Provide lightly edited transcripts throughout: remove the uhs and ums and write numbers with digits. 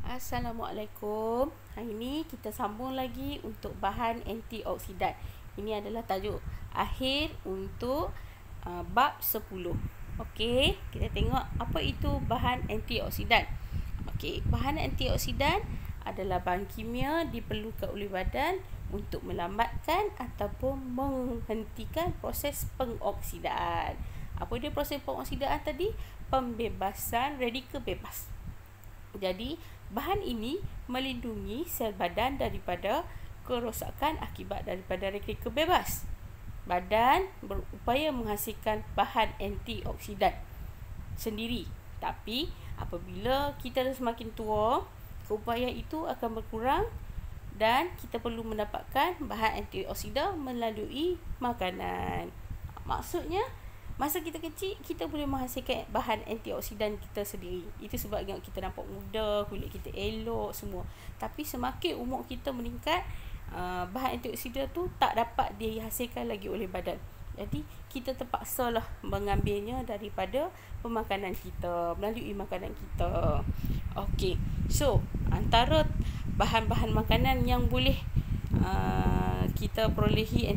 Assalamualaikum. Hari ini kita sambung lagi untuk bahan antioksidan. Ini adalah tajuk akhir untuk bab 10. Okey, kita tengok apa itu bahan antioksidan. Okey, bahan antioksidan adalah bahan kimia diperlukan oleh badan untuk melambatkan ataupun menghentikan proses pengoksidaan. Apa dia proses pengoksidaan tadi? Pembebasan radikal bebas. Jadi, bahan ini melindungi sel badan daripada kerosakan akibat daripada radikal bebas. Badan berupaya menghasilkan bahan antioksidan sendiri. Tapi, apabila kita semakin tua, keupayaan itu akan berkurang dan kita perlu mendapatkan bahan antioksidan melalui makanan. Maksudnya, masa kita kecil, kita boleh menghasilkan bahan antioksidan kita sendiri. Itu sebab kita nampak muda, kulit kita elok semua. Tapi semakin umur kita meningkat, bahan antioksidan tu tak dapat dihasilkan lagi oleh badan. Jadi, kita terpaksalah mengambilnya daripada pemakanan kita, melalui makanan kita. Okey. So, antara bahan-bahan makanan yang boleh kita perolehi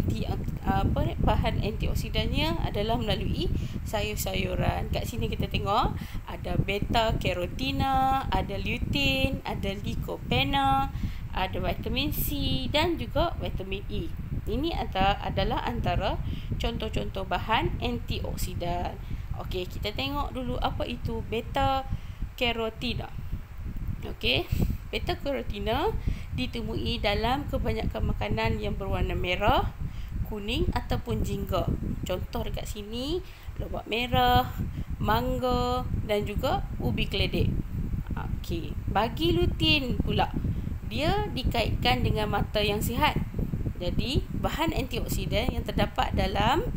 bahan antioksidannya adalah melalui sayur-sayuran. Kat sini kita tengok ada beta carotene, ada lutein, ada lycopene, ada vitamin C dan juga vitamin E. Ini adalah antara contoh-contoh bahan antioksidan. Okey, kita tengok dulu apa itu beta carotene. Okey, beta carotene ditemui dalam kebanyakan makanan yang berwarna merah, kuning ataupun jingga. Contoh dekat sini, lobak merah, mangga dan juga ubi keledek. Okey, bagi lutein pula, dia dikaitkan dengan mata yang sihat. Jadi, bahan antioksidan yang terdapat dalam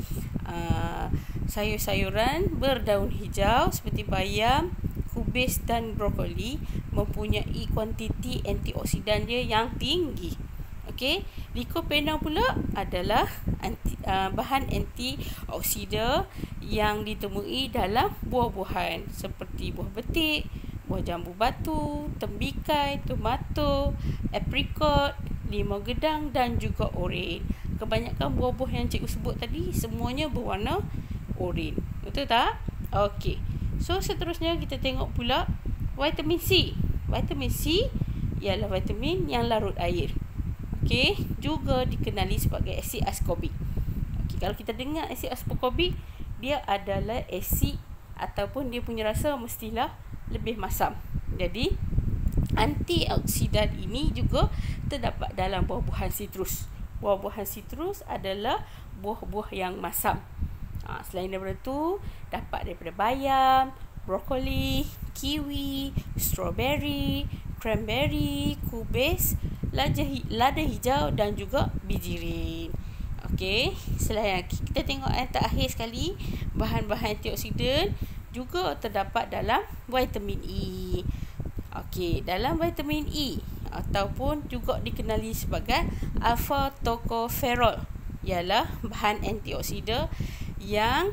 sayur-sayuran berdaun hijau seperti bayam, kubis dan brokoli mempunyai kuantiti antioksidan dia yang tinggi. Okey, lycopene pula adalah bahan antioksidan yang ditemui dalam buah-buahan seperti buah betik, buah jambu batu, tembikai, tomato, aprikot, limau gedang dan juga oren. Kebanyakan buah-buah yang cikgu sebut tadi semuanya berwarna oren. Betul tak? Okey. So, seterusnya kita tengok pula vitamin C. Vitamin C ialah vitamin yang larut air. Okey, juga dikenali sebagai asid askorbik. Okey, kalau kita dengar asid askorbik, dia adalah asid ataupun dia punya rasa mestilah lebih masam. Jadi, antioksidan ini juga terdapat dalam buah-buahan sitrus. Buah-buahan sitrus adalah buah-buah yang masam. Selain daripada tu, dapat daripada bayam, brokoli, kiwi, strawberry, cranberry, kubis, lada hijau dan juga bijirin. Okey, selain kita tengok yang terakhir sekali, bahan-bahan antioksidan juga terdapat dalam vitamin E. Okey, dalam vitamin E ataupun juga dikenali sebagai alpha tocopherol ialah bahan antioksidan yang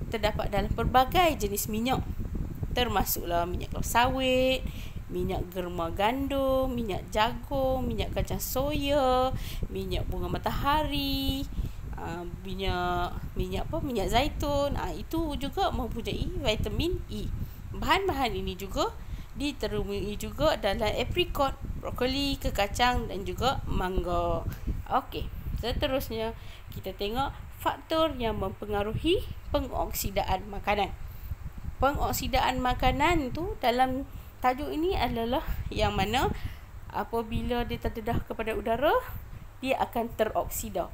terdapat dalam pelbagai jenis minyak, termasuklah minyak kelapa sawit, minyak germa gandum, minyak jagung, minyak kacang soya, minyak bunga matahari, minyak zaitun. Itu juga mempunyai vitamin E. Bahan-bahan ini juga diterumui juga dalam aprikot, brokoli, kekacang dan juga mangga. Okey, seterusnya kita tengok faktor yang mempengaruhi pengoksidaan makanan. Pengoksidaan makanan tu dalam tajuk ini adalah yang mana apabila dia terdedah kepada udara, dia akan teroksida.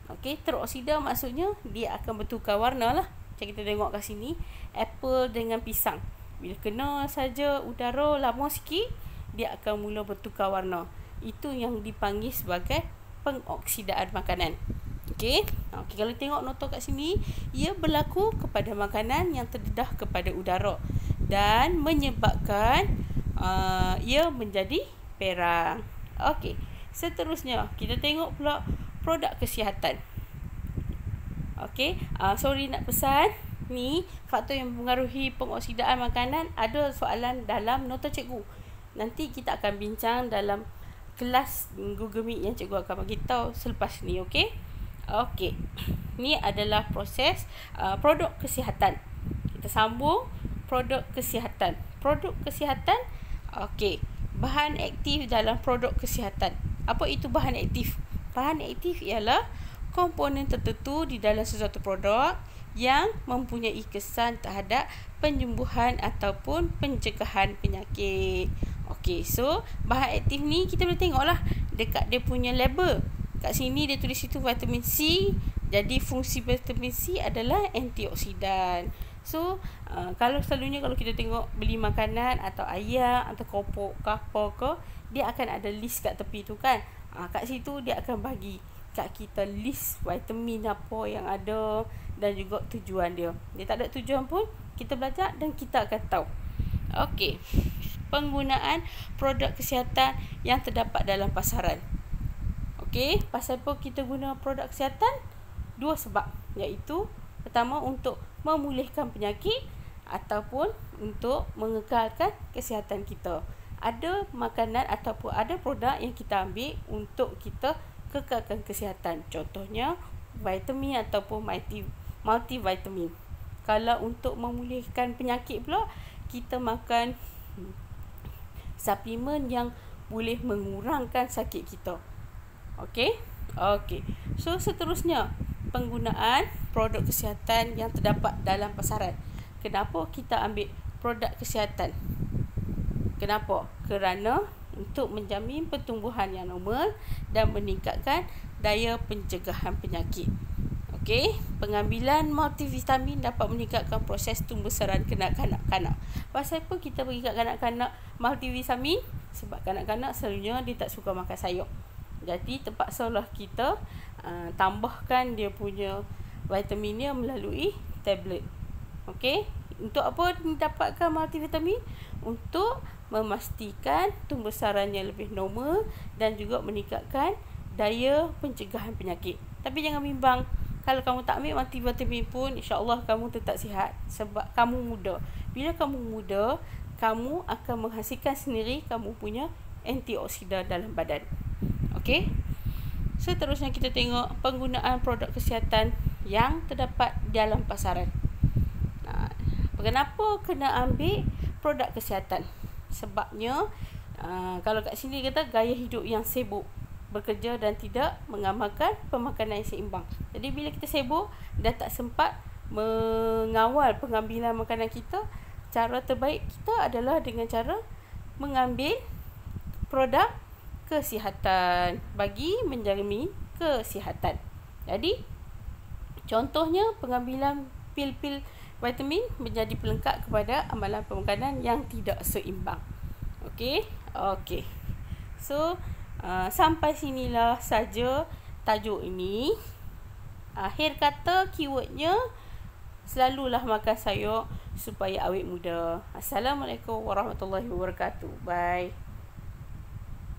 Okey, teroksida maksudnya dia akan bertukar warna lah. Macam kita tengok kat sini, apple dengan pisang. Bila kena saja udara lama sikit, dia akan mula bertukar warna. Itu yang dipanggil sebagai pengoksidaan makanan. Okey, kalau tengok nota kat sini, ia berlaku kepada makanan yang terdedah kepada udara dan menyebabkan ia menjadi perang. Okey, seterusnya kita tengok pula produk kesihatan. Okey, sorry nak pesan, ni faktor yang mempengaruhi pengoksidaan makanan ada soalan dalam nota cikgu. nanti kita akan bincang dalam kelas Google Meet yang cikgu akan bagi tahu selepas ni, okey? Okey. Ni adalah proses produk kesihatan. Kita sambung produk kesihatan. Produk kesihatan, okey. Bahan aktif dalam produk kesihatan. Apa itu bahan aktif? Bahan aktif ialah komponen tertentu di dalam sesuatu produk yang mempunyai kesan terhadap penyembuhan ataupun pencegahan penyakit. Okey, so bahan aktif ni kita boleh tengoklah dekat dia punya label. Kat sini dia tulis itu vitamin C. Jadi fungsi vitamin C adalah antioksidan. So kalau selalunya kalau kita tengok beli makanan atau ayam atau kopok ke apa ke, dia akan ada list kat tepi tu kan. Kat situ dia akan bagi kat kita list vitamin apa yang ada dan juga tujuan dia. Dia tak ada tujuan pun kita belajar dan kita akan tahu. Okey. Penggunaan produk kesihatan yang terdapat dalam pasaran. Okey, pasal apa kita guna produk kesihatan? Dua sebab, iaitu pertama untuk memulihkan penyakit ataupun untuk mengekalkan kesihatan kita. Ada makanan ataupun ada produk yang kita ambil untuk kita kekalkan kesihatan. Contohnya vitamin ataupun multivitamin. Kalau untuk memulihkan penyakit pula, kita makan suplemen yang boleh mengurangkan sakit kita. Okey? Okey. So seterusnya, penggunaan produk kesihatan yang terdapat dalam pasaran. Kenapa kita ambil produk kesihatan? Kenapa? Kerana untuk menjamin pertumbuhan yang normal dan meningkatkan daya pencegahan penyakit. Okey, pengambilan multivitamin dapat meningkatkan proses tumbuh-besaran kanak-kanak. Pasal apa kita bagi kat kanak-kanak multivitamin? Sebab kanak-kanak selalunya dia tak suka makan sayur. Jadi terpaksalah kita tambahkan dia punya vitaminnya melalui tablet. Okey, untuk apa dapatkan multivitamin? Untuk memastikan tumbuh-besarannya lebih normal dan juga meningkatkan daya pencegahan penyakit. Tapi jangan bimbang, kalau kamu tak ambil multivitamin pun, insya-Allah kamu tetap sihat sebab kamu muda. Bila kamu muda, kamu akan menghasilkan sendiri kamu punya antioksidan dalam badan. Okey. Seterusnya kita tengok penggunaan produk kesihatan yang terdapat dalam pasaran. Kenapa kena ambil produk kesihatan? Sebabnya kalau kat sini kata gaya hidup yang sibuk, bekerja dan tidak mengamalkan pemakanan yang seimbang. Jadi bila kita sibuk dan tak sempat mengawal pengambilan makanan kita, cara terbaik kita adalah dengan cara mengambil produk kesihatan bagi menjamin kesihatan. Jadi contohnya pengambilan pil-pil vitamin menjadi pelengkap kepada amalan pemakanan yang tidak seimbang. Okey. Okey. So sampai sinilah saja tajuk ini. Akhir kata keywordnya, selalulah makan sayur supaya awet muda. Assalamualaikum warahmatullahi wabarakatuh. Bye.